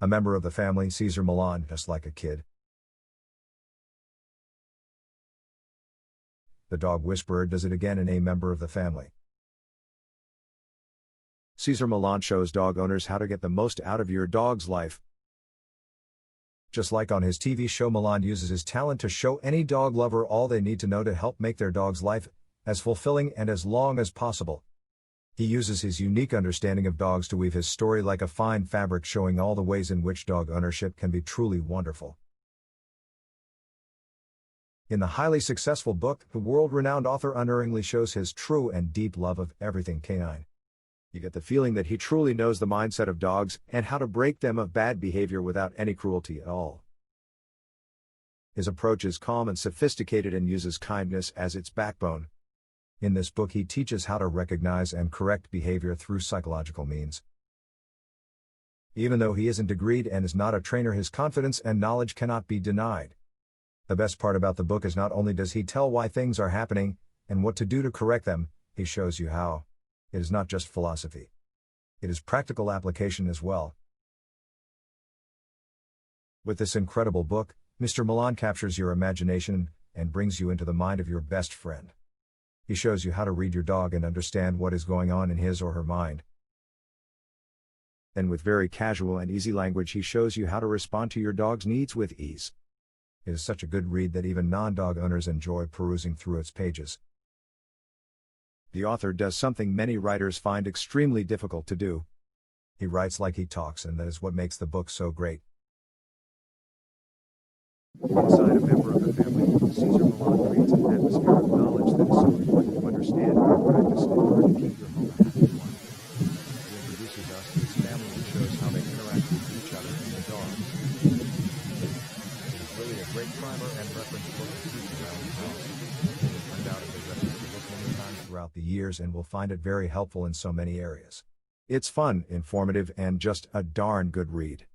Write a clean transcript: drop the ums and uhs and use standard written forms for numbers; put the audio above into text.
A member of the family, Cesar Millan, just like a kid. The Dog Whisperer does it again in A Member of the Family. Cesar Millan shows dog owners how to get the most out of your dog's life. Just like on his TV show, Millan uses his talent to show any dog lover all they need to know to help make their dog's life as fulfilling and as long as possible. He uses his unique understanding of dogs to weave his story like a fine fabric, showing all the ways in which dog ownership can be truly wonderful. In the highly successful book, the world-renowned author unerringly shows his true and deep love of everything canine. You get the feeling that he truly knows the mindset of dogs and how to break them of bad behavior without any cruelty at all. His approach is calm and sophisticated and uses kindness as its backbone. In this book, he teaches how to recognize and correct behavior through psychological means. Even though he isn't degreed and is not a trainer, his confidence and knowledge cannot be denied. The best part about the book is not only does he tell why things are happening and what to do to correct them, he shows you how. It is not just philosophy. It is practical application as well. With this incredible book, Mr. Millan captures your imagination and brings you into the mind of your best friend. He shows you how to read your dog and understand what is going on in his or her mind. And with very casual and easy language, he shows you how to respond to your dog's needs with ease. It is such a good read that even non-dog owners enjoy perusing through its pages. The author does something many writers find extremely difficult to do. He writes like he talks, and that is what makes the book so great. Inside A Member of the Family, Cesar Millan creates an atmosphere of knowledge that is so important to understand and practice in order to keep your home a happy one. He introduces us to his family and shows how they interact with each other and the dogs. It is really a great primer and reference book to keep around the house. It has turned out as a reference to book many times throughout the years and will find it very helpful in so many areas. It's fun, informative, and just a darn good read.